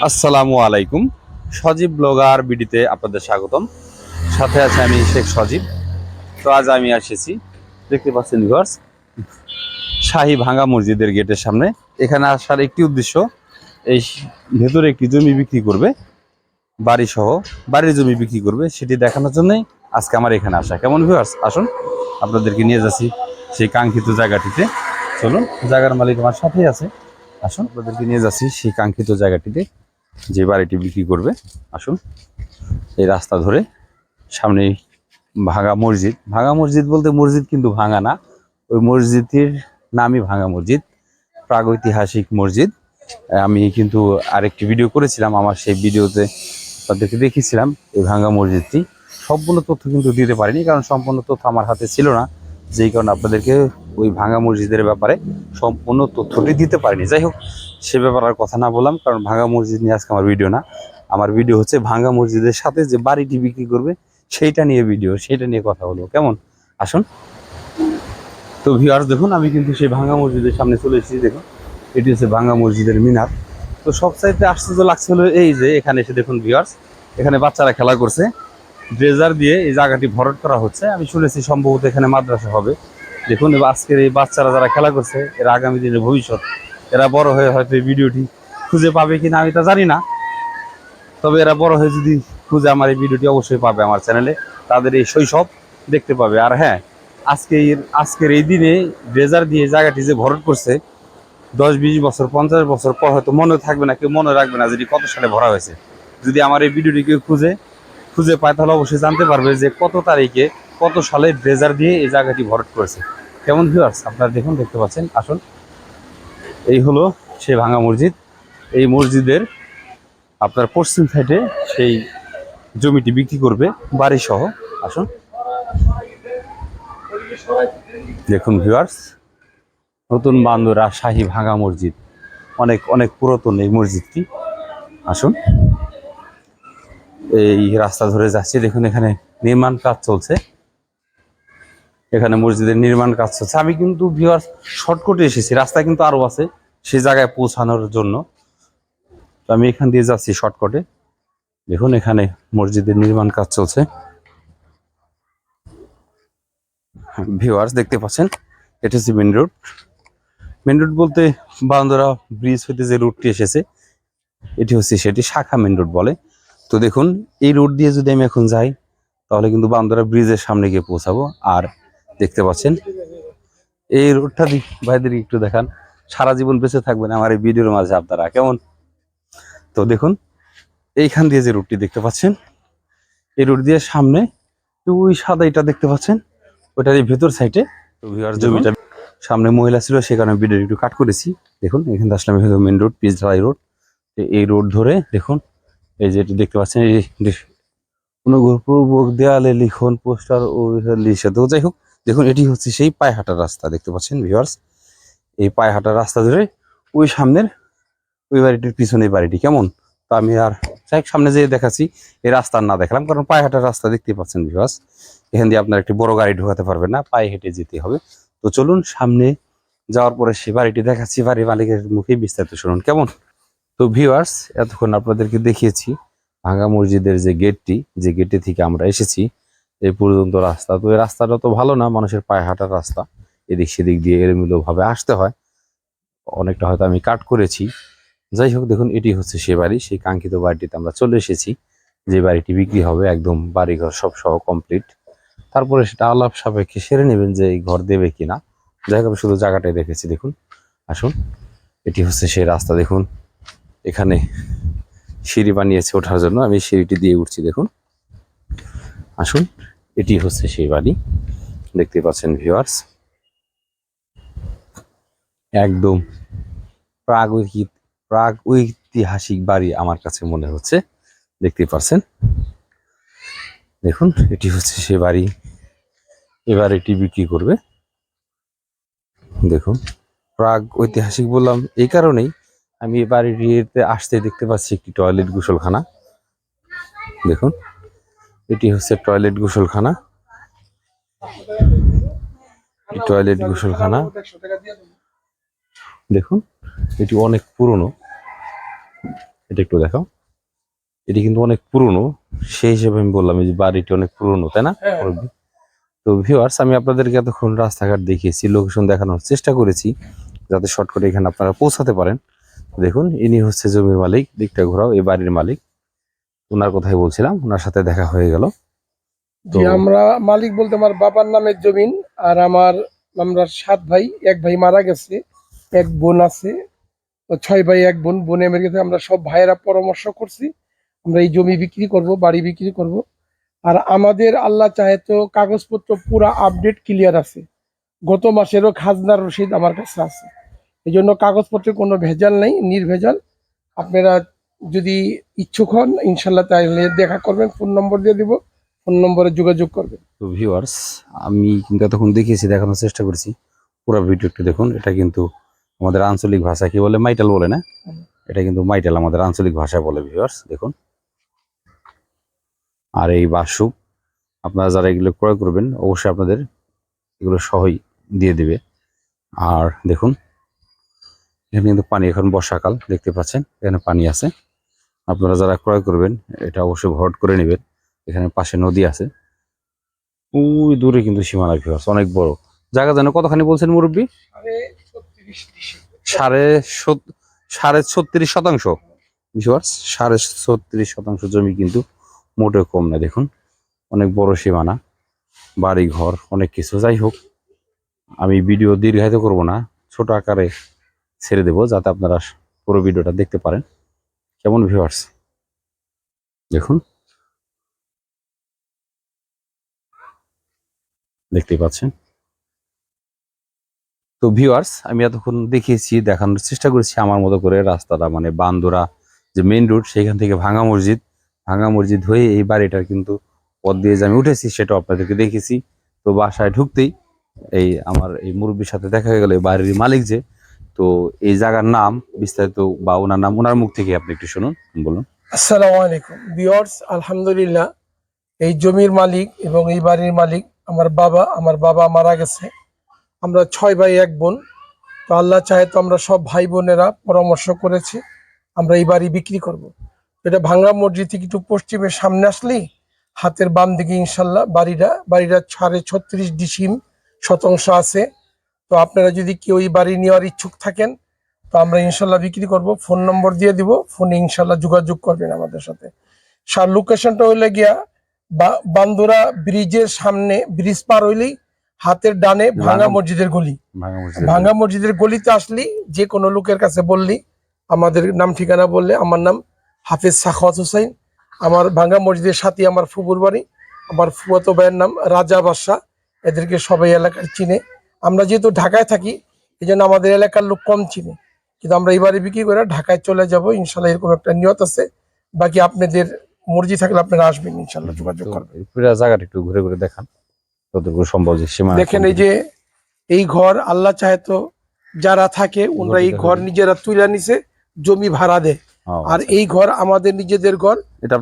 আসসালামু আলাইকুম। সজীব ব্লগার বিডিতে আপনাদের স্বাগতম। সাথে আছে আমি শেখ সজীব। তো আজ আমি এসেছি, দেখতে পাচ্ছেন ভিউয়ার্স, শাহী ভাঙ্গা মসজিদের গেটের সামনে। এখানে আসার একটি উদ্দেশ্য, এই ভেতরে একটি জমি বিক্রি করবে, বাড়ি সহ বাড়ির জমি বিক্রি করবে, সেটি দেখানোর জন্যই আজকে আমার এখানে আসা। কেমন ভিউয়ার্স, আসুন আপনাদেরকে নিয়ে যাচ্ছি সেই কাঙ্ক্ষিত জায়গাটিতে। চলুন, জায়গার মালিক আমার সাথেই আছে, আসুন আপনাদেরকে নিয়ে যাচ্ছি সেই কাঙ্ক্ষিত জায়গাটিতে, যে বাড়িটি বিক্রি করবে। আসুন, এই রাস্তা ধরে সামনেই ভাঙা মসজিদ। ভাঙা মসজিদ বলতে মসজিদ কিন্তু ভাঙা না, ওই মসজিদের নামই ভাঙা মসজিদ, প্রাগৈতিহাসিক মসজিদ। আমি কিন্তু আরেকটি ভিডিও করেছিলাম, আমার সেই ভিডিওতে তাদেরকে দেখিয়েছিলাম এই ভাঙা মসজিদটি। সবগুলো তথ্য কিন্তু দিতে পারিনি, কারণ সম্পূর্ণ তথ্য আমার হাতে ছিল না, যেই কারণে আপনাদেরকে ওই ভাঙা মসজিদের ব্যাপারে সম্পূর্ণ তথ্যটি দিতে পারিনি। যাই হোক, সে ব্যাপারে আর কথা না বললাম, কারণ ভাঙা মসজিদ নিয়ে আজকে আমার ভিডিও না। আমার ভিডিও হচ্ছে ভাঙা মসজিদের সাথে যে বাড়িটি বিক্রি করবে সেইটা নিয়ে ভিডিও, সেইটা নিয়ে কথা বলবো। কেমন, আসুন। তো ভিউয়ার্স দেখুন, আমি কিন্তু সেই ভাঙা মসজিদের সামনে চলে এসেছি। দেখুন, এটি হচ্ছে ভাঙা মসজিদের মিনার। তো সবচাইতে আশ্চর্য লাগছে হলো এই যে এখানে এসে দেখুন ভিউয়ার্স, এখানে বাচ্চারা খেলা করছে, ড্রেজার দিয়ে এই জায়গাটি ভরাট করা হচ্ছে। আমি শুনেছি সম্ভবত এখানে মাদ্রাসা হবে। দেখুন, আজকের এই বাচ্চারা যারা খেলা করছে, এরা আগামী দিনের ভবিষ্যৎ। এরা বড় হয়ে হয়তো এই ভিডিওটি খুঁজে পাবে কিনা আমি তা জানি না, তবে এরা বড় হয়ে যদি খুঁজে আমার এই ভিডিওটি অবশ্যই পাবে আমার চ্যানেলে, তাদের এই শৈশব দেখতে পাবে। আর হ্যাঁ, আজকের এই দিনে ড্রেজার দিয়ে জায়গাটি যে ভরাট করছে, 10-20 বছর 50 বছর পর হয়তো মনে থাকবে না, কেউ মনে রাখবে না যেটি কত সালে ভরা হয়েছে। যদি আমার এই ভিডিওটি কেউ খুঁজে পায়, তাহলে অবশ্যই জানতে পারবে যে কত তারিখে কত সালে ড্রেজার দিয়ে এই জায়গাটি ভরাট করেছে। কেমন ভিউয়ার্স, আপনারা দেখুন, দেখতে পাচ্ছেন। আসুন, এই হলো সেই ভাঙা মসজিদ। এই মসজিদের আপনার পশ্চিম সাইডে সেই জমিটি বিক্রি করবে বাড়ি সহ। আসুন, দেখুন ভিউয়ার্স, নতুন বান্দরা শাহী ভাঙা মসজিদ, অনেক অনেক পুরাতন এই মসজিদটি। আসুন, এই রাস্তা ধরে যাচ্ছে, দেখুন এখানে নির্মাণ কাজ চলছে, এখানে মসজিদের নির্মাণ কাজ চলছে। আমি কিন্তু ভিউয়ার্স শর্টকাটে এসেছি, রাস্তা কিন্তু আরো আছে সেই জায়গায় পৌঁছানোর জন্য। তো আমি এখান দিয়ে যাচ্ছি শর্টকাটে। দেখুন, এখানে মসজিদের নির্মাণ কাজ চলছে। ভিউয়ার্স দেখতে পাচ্ছেন, এটা হচ্ছে মেন রোড। মেন রোড বলতে বান্দরা ব্রিজ হইতে যে রুটটি এসেছে, এটি হচ্ছে সেটি শাখা মেন রোড বলে। তো দেখুন, এই রোড দিয়ে যদি আমি এখন যাই, তাহলে কিন্তু বান্দরা ব্রিজের সামনে গিয়ে পৌঁছাবো। আর দেখতে পাচ্ছেন এই রোডটা ভাইদের একটু দেখান, সারা জীবন বেঁচে থাকবেন আমার এই ভিডিওর মাঝে আপনারা। কেমন, তো দেখুন এইখান দিয়ে যে রুটটি দেখতে পাচ্ছেন, এই রুট দিয়ে সামনে ওই সাদা এটা দেখতে পাচ্ছেন, ওইটার এই ভেতর সাইডে জমিটা। সামনে মহিলা ছিল, সে কারণে ভিডিও একটু কাট করেছি। দেখুন, এখানে আসলে মেন রোড, পিচ ঢালাই রোড। এই রোড ধরে দেখুন, এই যে দেখতে পাচ্ছেন, এই অনুগ্রহপূর্বক দেয়ালে লিখন পোস্টার ও লিখে। তো যাই হোক, দেখুন এটি হচ্ছে সেই পায়ে হাঁটার রাস্তা, দেখতে পাচ্ছেন ভিউয়ার্স। এই পায়ে হাঁটার রাস্তা ধরে ওই সামনের ওই বাড়িটির পিছনে বাড়িটি। কেমন, তো আমি আর সামনে যেয়ে দেখাচ্ছি, এই রাস্তা না দেখালাম, কারণ পায়ে হাঁটার রাস্তা দেখতে পাচ্ছেন ভিউয়ার্স, এখান দিয়ে আপনার একটি বড় গাড়ি ঢোকাতে পারবেন না, পায়ে হেঁটে যেতে হবে। তো চলুন, সামনে যাওয়ার পরে সে বাড়িটি দেখাচ্ছি, বাড়ির মালিকের মুখে বিস্তারিত শুনুন। কেমন, তো ভিউয়ার্স এতক্ষণ আপনাদেরকে দেখিয়েছি ভাঙা মসজিদের যে গেটটি, যে গেটে থেকে আমরা এসেছি এই পর্যন্ত রাস্তা। তো এই রাস্তাটা তো ভালো না, মানুষের পায়ে হাঁটার রাস্তা, এদিক সেদিক দিয়ে এলোমেলো ভাবে আসতে হয়, অনেকটা হয়তো আমি কাট করেছি। যাই হোক, দেখুন এটি হচ্ছে সে বাড়ি, সেই কাঙ্ক্ষিত বাড়িটিতে আমরা চলে এসেছি, যে বাড়িটি বিক্রি হবে, একদম বাড়িঘর সব সহ কমপ্লিট। তারপরে সেটা আলাপ সাপেক্ষে সেরে নেবেন যে এই ঘর দেবে কিনা। যাই হোক, আমি শুধু জায়গাটাই দেখেছি। দেখুন, আসুন, এটি হচ্ছে সেই রাস্তা। দেখুন, এখানে সিঁড়ি বানিয়েছে ওঠার জন্য, আমি সিঁড়িটি দিয়ে উঠছি। দেখুন, আসুন, এটি হচ্ছে সেই বাড়ি, দেখতে পাচ্ছেন ভিউয়ার্স, একদম প্রাগ ঐতিহাসিক বাড়ি আমার কাছে মনে হচ্ছে, দেখতে পাচ্ছেন। দেখুন, এটি হচ্ছে সে বাড়ি, এবার এটি বিক্রি করবে। দেখুন, প্রাগ ঐতিহাসিক বললাম এই কারণেই, আমি এই বাড়িটিতে আসতে দেখতে পাচ্ছি একটি টয়লেট গোসলখানা। দেখুন, এটি হচ্ছে টয়লেট গোসলখানা, টয়লেট গোসলখানা। দেখুন, এটি অনেক পুরনো, এটা একটু দেখাও। এটি কিন্তু অনেক পুরনো, সেই হিসেবে আমি বললাম এই যে বাড়িটি অনেক পুরনো, তাই না? তো ভিউয়ার্স, আমি আপনাদেরকে এতক্ষণ রাস্তাঘাট দেখিয়েছি, লোকেশন দেখানোর চেষ্টা করেছি যাতে শর্টকাটে এখানে আপনারা পৌঁছাতে পারেন। দেখুন, ইনি হচ্ছে জমির মালিক, দিকটা ঘোরাও, এই বাড়ির মালিক। ওনার কথাই বলছিলাম, ওনার সাথে দেখা হয়ে গেল। জি, আমরা মালিক বলতে আমার বাবার নামের জমিন। আর আমরা 7 ভাই, এক ভাই মারা গেছে, এক বোন আছে। তো 6 ভাই এক বোন, বোন আমেরিকাতে। আমরা সব ভাইয়েরা পরামর্শ করছি আমরা এই জমি বিক্রি করব, বাড়ি বিক্রি করব। আর আমাদের আল্লাহ চাহে তো কাগজপত্র পুরা আপডেট ক্লিয়ার আছে। গত মাসেরও খাজনার রসিদ আমার কাছে আছে। এই জন্য কাগজপত্রে কোনো ভেজাল নেই, নির্ভেজাল। আপনারা যদি ইচ্ছুক হন ইনশাল্লাহ তাহলে দেখা করবেন, ফোন নম্বর দিয়ে দিব, ফোন নম্বরে যোগাযোগ করবেন। তো ভিউয়ার্স, আমি কিন্তু এতক্ষণ দেখিয়েছি, দেখানোর চেষ্টা করেছি। পুরো ভিডিও একটু দেখুন। এটা কিন্তু আমাদের আঞ্চলিক ভাষা কি বলে, মাইটাল বলে না? এটা কিন্তু মাইটাল আমাদের আঞ্চলিক ভাষায় বলে। ভিউয়ার্স দেখুন, আর এই বাসুক আপনারা যারা এগুলো ক্রয় করবেন অবশ্যই আপনাদের এগুলো সহই দিয়ে দিবে। আর দেখুন, এখানে কিন্তু পানি, এখন বর্ষাকাল, দেখতে পাচ্ছেন এখানে পানি আছে। আপনারা যারা ক্রয় করবেন এটা অবশ্যই ভরাট করে নেবেন। এখানে পাশে নদী আছে, ওই দূরে কিন্তু সীমানা। ভিউয়ার্স অনেক বড় জায়গা। যেন কতখানি বলছেন মুরব্বী? সাড়ে 36% ভিউয়ার্স, 36.5% জমি কিন্তু মোটেও কম না। দেখুন, অনেক বড় সীমানা, বাড়ি ঘর, অনেক কিছু। যাই হোক, আমি ভিডিও দীর্ঘায়িত করব না, ছোট আকারে ছেড়ে দেব যাতে আপনারা পুরো ভিডিওটা দেখতে পারেন। কেমন ভিউয়ার্স দেখুন, দেখতেই পাচ্ছেন। তো ভিউয়ার্স, আমি এতক্ষণ দেখিয়েছি, দেখানোর চেষ্টা করেছি আমার মতো করে রাস্তাটা, মানে বান্দোরা যে মেইন রোড, সেখান থেকে ভাঙা মসজিদ হয়ে এই বাড়িটার কিন্তু পথ দিয়ে যে আমি উঠেছি সেটাও আপনাদেরকে দেখেছি। তো বাসায় ঢুকতেই এই আমার এই মুরব্বীর সাথে দেখা হয়ে গেল, এই বাড়ির মালিক যে। তো এই জায়গার নাম বিস্তারিত বা ওনার নাম, ওনার মুখ থেকে আপনি একটু শুনুন, বলুন। আসসালামু আলাইকুম ভিউয়ার্স, আলহামদুলিল্লাহ। এই জমির মালিক এবং এই বাড়ির মালিক আমার বাবা মারা গেছে। আমরা 6 ভাই এক বোন। তো আল্লাহ চাহে তো আমরা সব ভাই বোনেরা পরামর্শ করেছি আমরা এই বাড়ি বিক্রি করব। এটা ভাঙ্গা মসজিদ থেকে একটু পশ্চিমের সামনে আসলেই হাতের বাম দিকে ইনশাল্লাহ বাড়িটা 36.5 শতাংশ আছে। তো আপনারা যদি কেউ এই বাড়ি নেওয়ার ইচ্ছুক থাকেন তো আমরা ইনশাল্লাহ বিক্রি করব। ফোন নম্বর দিয়ে দিব, ফোনে ইনশাল্লাহ যোগাযোগ করবেন আমাদের সাথে। লোকেশনটা হইলে গিয়া বান্দুরা ব্রিজের সামনে, ব্রিজ পার হইলেই হাতের ডানে ভাঙ্গা মসজিদের গলি। ভাঙ্গা মসজিদের গলিতে আসলি যে কোনো লোকের কাছে বললি, আমাদের নাম ঠিকানা বললে, আমার নাম হাফিজ সাখাওয়াত হোসেন, আমার ভাঙ্গা মসজিদের সাথে আমার ফুপুর বাড়ি, আমার ফুয়াতো ভাইয়ের নাম রাজা বাদশা। এদেরকে সবাই এলাকার চিনে। আমরা যেহেতু ঢাকায় থাকি এই জন্য আমাদের এলাকার লোক কম চিনে, কিন্তু আমরা এবারে বিক্রি করে ঢাকায় চলে যাব ইনশাল্লাহ, এরকম একটা নিয়ত আছে। বাকি আপনাদের মর্জি থাকলে আপনারা আসবেন ইনশাল্লাহ, যোগাযোগ করবেন। পুরো জায়গাটা একটু ঘুরে ঘুরে দেখান যতটুকু সম্ভব। যে সীমানা দেখেন, এই যে এই ঘর আল্লাহ চাহে তো যারা থাকে ওনারা এই ঘর নিজেরা তুলে নিছে, জমি ভাড়া দেয়। আর এই ঘর আমাদের নিজেদের ঘর। এটা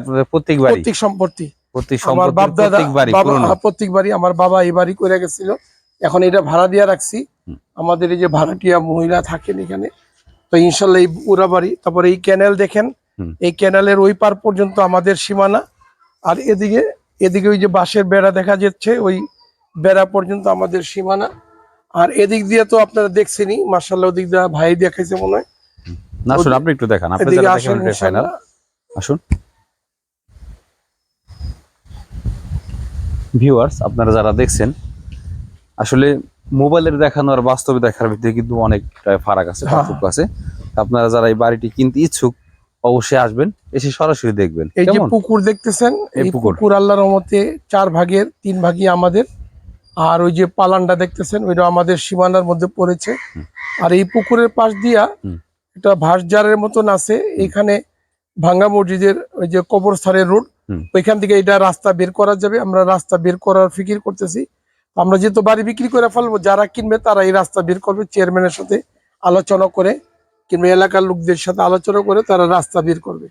আপনাদের প্রত্যেক সম্পত্তি, আমার বাপ দাদা প্রত্যেক বাড়ি। আমার বাবা এই বাড়ি করে গেছিল, এখন এটা ভাড়া দিয়ে রাখছি। আমাদের এই যে ভাড়াটিয়া মহিলা থাকেন এখানে। তো ইনশাল্লাহ এই পুরা বাড়ি। তারপরে এই ক্যানেল দেখেন, এই ক্যানেলের ওই পার পর্যন্ত আমাদের সীমানা। আর এদিকে ওই যে বাঁশের বেড়া দেখা যাচ্ছে, ওই বেড়া পর্যন্ত আমাদের সীমানা। আর এদিক দিয়ে তো আপনারা দেখছেনই, মার্শাল্লাহ, ওদিক দিয়ে ভাই দেখাইছে মনে হয়। না, আসুন আপনি একটু দেখান, আপনি যারা দেখেন এটা ফাইনাল। আসুন ভিউয়ার্স, আপনারা যারা দেখছেন, আসলে মোবাইলের দেখানো আর বাস্তবে দেখার ভিতরে কিন্তু অনেকটা ফারাক আছে, পার্থক্য আছে। আপনারা যারা এই বাড়িটি কিনতে ইচ্ছুক অবশ্যই আসবেন, এসে সরাসরি দেখবেন। এই যে পুকুর দেখতেছেন, এই পুকুর আল্লাহর রহমতে 4 ভাগের 3 ভাগই আমাদের। আর ওই যে পালানটা দেখতেছেন ওইটা আমাদের সীমানার মধ্যে পড়েছে। আর এই পুকুরের পাশ দিয়া একটা ভাসজারের মতন আছে, এখানে ভাঙ্গা মসজিদের ওই যে কবরস্থানের রোড, ওইখান থেকে এটা রাস্তা বের করা যাবে। আমরা রাস্তা বের করার ফিকির করতেছি। আমরা যেহেতু বাড়ি বিক্রি করে ফেলবো, যারা কিনবে তারা এই রাস্তা বের করবে, চেয়ারম্যানের সাথে আলোচনা করে কিংবা এলাকার লোকদের সাথে আলোচনা করে তারা রাস্তা বের করবে।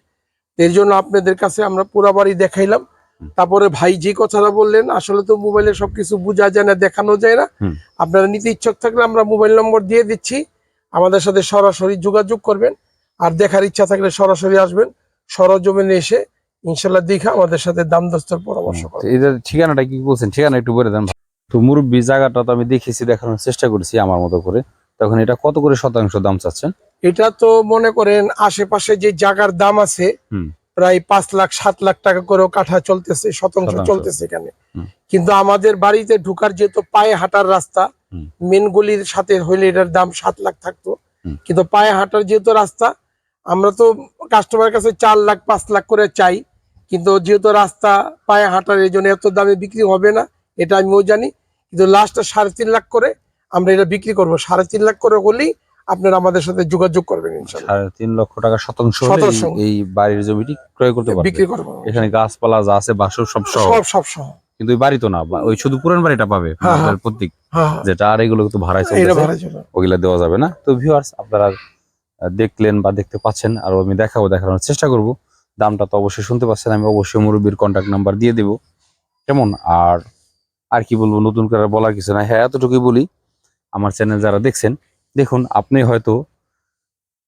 এর জন্য আপনাদের কাছে আমরা পুরা বাড়ি দেখাইলাম। তারপরে ভাই যে কথাটা বললেন, আসলে তো মোবাইলে সবকিছু বোঝা যায় না, দেখানো যায় না। আপনারা নিতে ইচ্ছুক থাকলে আমরা মোবাইল নম্বর দিয়ে দিচ্ছি, আমাদের সাথে সরাসরি যোগাযোগ করবেন। আর দেখার ইচ্ছা থাকলে সরাসরি আসবেন, সরজমিনে এসে ইনশাল্লাহ দেখে আমাদের সাথে দাম দস্তর পরামর্শ তো করবেন। এটার ঠিকানাটা কি বলছেন, ঠিকানা একটু বলে দেন। তো মুরব্বি জায়গাটা তো আমি দেখেছি, দেখানোর চেষ্টা করেছি আমার মতো করে। তখন এটা কত করে শতাংশ দাম চাচ্ছেন? এটা তো মনে করেন আশেপাশে যে জায়গার দাম আছে হুম। প্রায় 5 লাখ 7 লাখ টাকা করেও কাঠা চলতেছে, শতাংশ শতাংশ। চলতেছে এখানে। হুম। কিন্তু আমাদের বাড়িতে ঢুকার যেহেতু পায়ে হাঁটার রাস্তা, হুম। মেন গলির সাথে হইলে এটার দাম 7 লাখ থাকতো। হুম। কিন্তু পায়ে হাঁটার যেহেতু রাস্তা, আমরা তো কাস্টমারের কাছে 4 লাখ 5 লাখ করে চাই, কিন্তু যেহেতু রাস্তা পায়ে হাঁটার, এই জন্য এত দামে বিক্রি হবে না, এটা আমিও জানি। কিন্তু লাস্টে 3.5 লাখ করে আমরা এটা বিক্রি করবো। 3.5 লাখ করে হলেই আপনারা আমাদের সাথে যোগাযোগ করবেন ইনশাল্লাহ। 3.5 লক্ষ টাকা শতাংশ হলে শতাংশ। এই বাড়ির জমিটি ক্রয় করতে পারবে। বিক্রি করবো এখানে গাছপালা যা আছে বাসর সব সহ। সব সহ। কিন্তু ওই বাড়ি তো না, ওই শুধু পুরান বাড়িটা পাবে, হ্যাঁ, হ্যাঁ। আপনার প্রতীক হ্যাঁ, হ্যাঁ। যেটা, আর এগুলো তো ভাড়ায় এটা চলতেছে, ভাড়া ছিল। ওগুলা দেওয়া যাবে না। তো ভিউয়ার্স, আপনারা দেখলেন বা দেখতে পাচ্ছেন, আর আমি দেখানোর চেষ্টা করব। দামটা তো অবশ্যই শুনতে পাচ্ছেন, আমি অবশ্যই মুরব্বির কন্ট্যাক্ট নাম্বার দিয়ে দেব, কেমন? আর কি বলবো, নতুন করে বলার কিছু না। হ্যাঁ, এতটুকুই বলি, আমার চ্যানেল যারা দেখছেন, দেখুন, আপনি হয়তো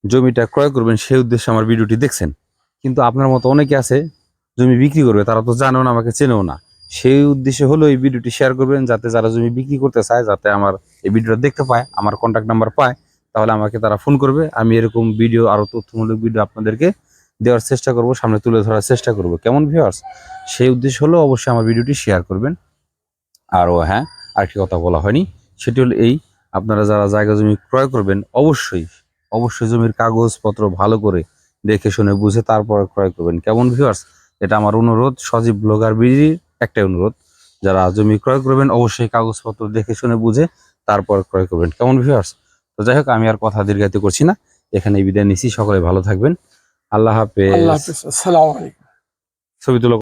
জমিটা ক্রয় করবেন সেই উদ্দেশ্যে আমার ভিডিওটি দেখছেন, কিন্তু আপনার মতো অনেকে আছে জমি বিক্রি করবে, তারা তো জানেও না, আমাকে চেনেও না। সেই উদ্দেশ্যে হলো এই ভিডিওটি শেয়ার করবেন, যাতে যারা জমি বিক্রি করতে চায়, যাতে আমার এই ভিডিওটা দেখতে পায়, আমার কন্ট্যাক্ট নাম্বার পায়, তাহলে আমাকে তারা ফোন করবে। আমি এরকম ভিডিও, আরো তথ্যমূলক ভিডিও আপনাদেরকে দেওয়ার চেষ্টা করব, সামনে তুলে ধরার চেষ্টা করব, কেমন ভিউয়ার্স? সেই উদ্দেশ্য হলো অবশ্যই আমার ভিডিওটি শেয়ার করবেন। আরও হ্যাঁ, আরেকটি কথা বলা হয়নি, সেটি হলো এই, আপনারা যারা জায়গা জমি ক্রয় করবেন, অবশ্যই জমির কাগজপত্র ভালো করে দেখে শুনে বুঝে তারপর ক্রয় করবেন, কেমন ভিউয়ার্স? এটা আমার অনুরোধ, সজীব ব্লগার বিডির একটাই অনুরোধ, যারা জমি ক্রয় করবেন অবশ্যই কাগজপত্র দেখে শুনে বুঝে তারপর ক্রয় করবেন, কেমন ভিউয়ার্স? তো যাই হোক, আমি আর কথা দীর্ঘায়িত করছি না, এখানে বিদায় নিচ্ছি। সকলে ভালো থাকবেন, আল্লাহ আল্লাহ হাফেজ। হাফেজ, আসসালামু আলাইকুম। ছবি তুলো।